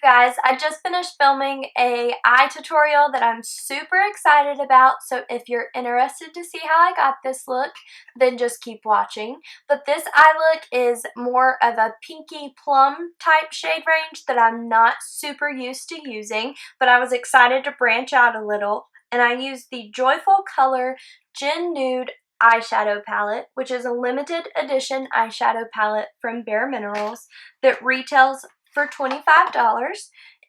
Guys, I just finished filming a eye tutorial that I'm super excited about, so if you're interested to see how I got this look, then just keep watching. But this eye look is more of a pinky plum type shade range that I'm not super used to using, but I was excited to branch out a little, and I used the Joyful Color Gen Nude eyeshadow palette, which is a limited edition eyeshadow palette from Bare Minerals that retails for $25.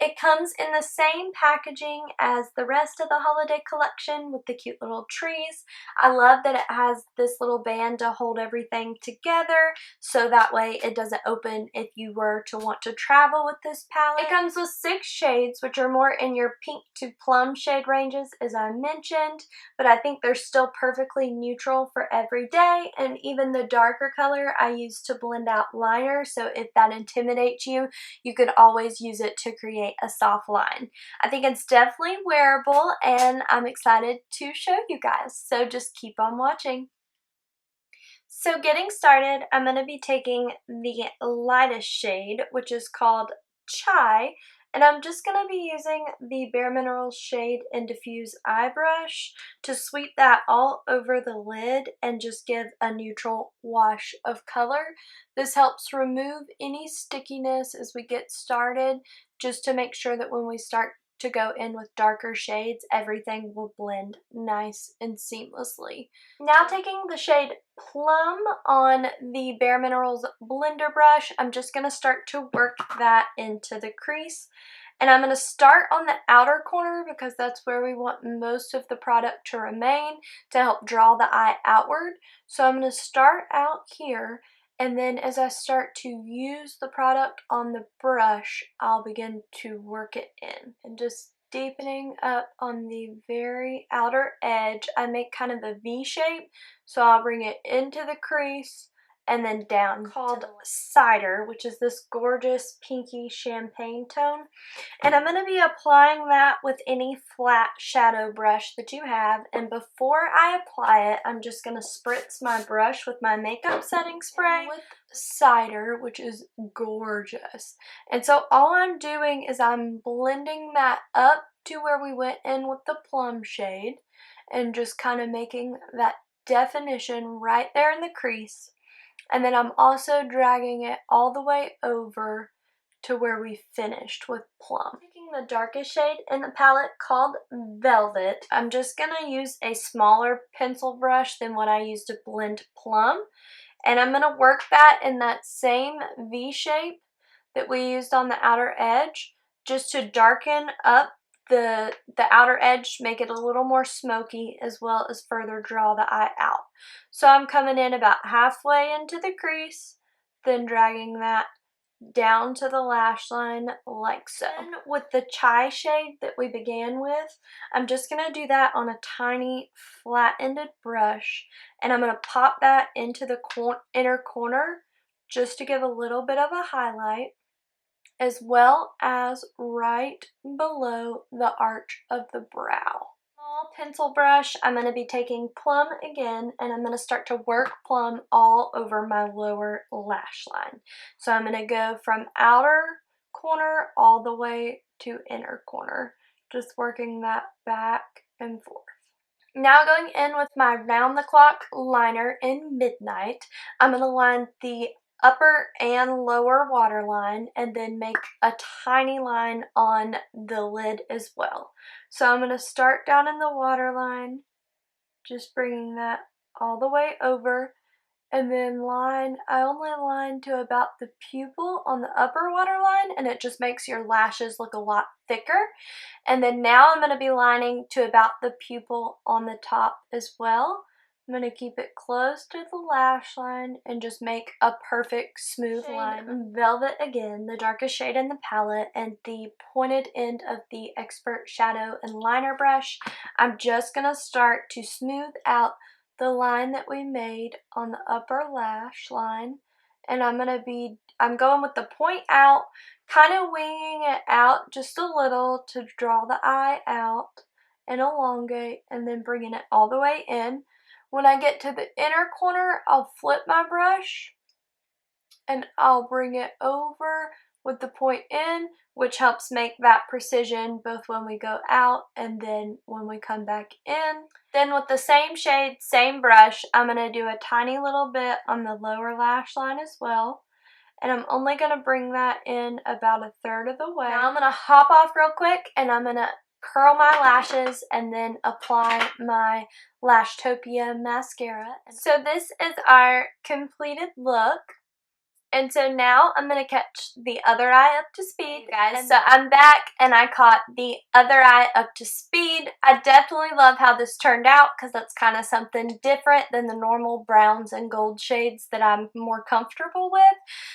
It comes in the same packaging as the rest of the holiday collection with the cute little trees. I love that it has this little band to hold everything together so that way it doesn't open if you were to want to travel with this palette. It comes with 6 shades, which are more in your pink to plum shade ranges as I mentioned, but I think they're still perfectly neutral for every day, and even the darker color I use to blend out liner, so if that intimidates you, you could always use it to create a soft line. I think it's definitely wearable and I'm excited to show you guys, so just keep on watching. So getting started, I'm going to be taking the lightest shade, which is called Chai, and I'm just going to be using the Bare Minerals Shade and Diffuse Eye Brush to sweep that all over the lid and just give a neutral wash of color. This helps remove any stickiness as we get started, just to make sure that when we start to go in with darker shades, everything will blend nice and seamlessly. Now taking the shade Plum on the Bare Minerals blender brush, I'm just going to start to work that into the crease. And I'm going to start on the outer corner because that's where we want most of the product to remain to help draw the eye outward. So I'm going to start out here, and then as I start to use the product on the brush, I'll begin to work it in and just deepening up on the very outer edge. I make kind of a V shape, so I'll bring it into the crease and then down. Called Cider, which is this gorgeous pinky champagne tone. And I'm going to be applying that with any flat shadow brush that you have. And before I apply it, I'm just going to spritz my brush with my makeup setting spray with Cider, which is gorgeous. And so all I'm doing is I'm blending that up to where we went in with the plum shade and just kind of making that definition right there in the crease. And then I'm also dragging it all the way over to where we finished with Plum. Taking the darkest shade in the palette called Velvet, I'm just going to use a smaller pencil brush than what I used to blend Plum. And I'm going to work that in that same V shape that we used on the outer edge, just to darken up the outer edge, make it a little more smoky, as well as further draw the eye out. So I'm coming in about halfway into the crease, then dragging that down to the lash line like so. And with the Chai shade that we began with, I'm just going to do that on a tiny flat-ended brush, and I'm going to pop that into the inner corner just to give a little bit of a highlight, as well as right below the arch of the brow. Small pencil brush, I'm going to be taking Plum again, and I'm going to start to work Plum all over my lower lash line. So I'm going to go from outer corner all the way to inner corner, just working that back and forth. Now going in with my round the clock liner in Midnight, I'm going to line the upper and lower waterline and then make a tiny line on the lid as well. So I'm going to start down in the waterline, just bringing that all the way over, and then I only line to about the pupil on the upper waterline, and it just makes your lashes look a lot thicker. And then now I'm going to be lining to about the pupil on the top as well. I'm going to keep it close to the lash line and just make a perfect smooth line. Velvet again, the darkest shade in the palette, and the pointed end of the Expert Shadow and Liner brush. I'm just going to start to smooth out the line that we made on the upper lash line, and I'm going with the point out, kind of winging it out just a little to draw the eye out and elongate, and then bringing it all the way in. When I get to the inner corner, I'll flip my brush and I'll bring it over with the point in, which helps make that precision both when we go out and then when we come back in. Then with the same shade, same brush, I'm going to do a tiny little bit on the lower lash line as well. And I'm only going to bring that in about a third of the way. Now I'm going to hop off real quick and I'm going to curl my lashes and then apply my Lashtopia mascara. So this is our completed look. And so now I'm going to catch the other eye up to speed, guys. So I'm back and I caught the other eye up to speed. I definitely love how this turned out because that's kind of something different than the normal browns and gold shades that I'm more comfortable with.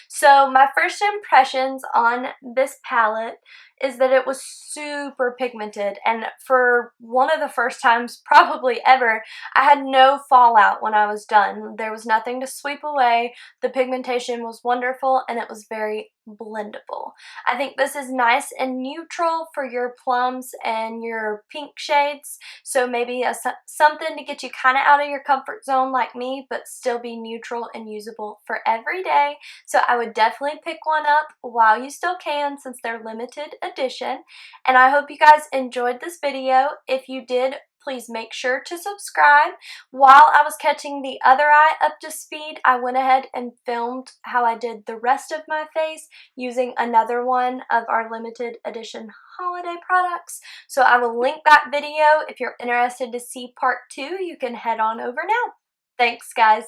So my first impressions on this palette is that it was super pigmented, and for one of the first times probably ever, I had no fallout when I was done. There was nothing to sweep away. The pigmentation was wonderful and it was very blendable. I think this is nice and neutral for your plums and your pink shades, so maybe something to get you kind of out of your comfort zone like me, but still be neutral and usable for every day. So I would definitely pick one up while you still can, since they're limited edition. And I hope you guys enjoyed this video. If you did, please make sure to subscribe. While I was catching the other eye up to speed, I went ahead and filmed how I did the rest of my face using another one of our limited edition holiday products. So I will link that video. If you're interested to see part 2, you can head on over now. Thanks, guys.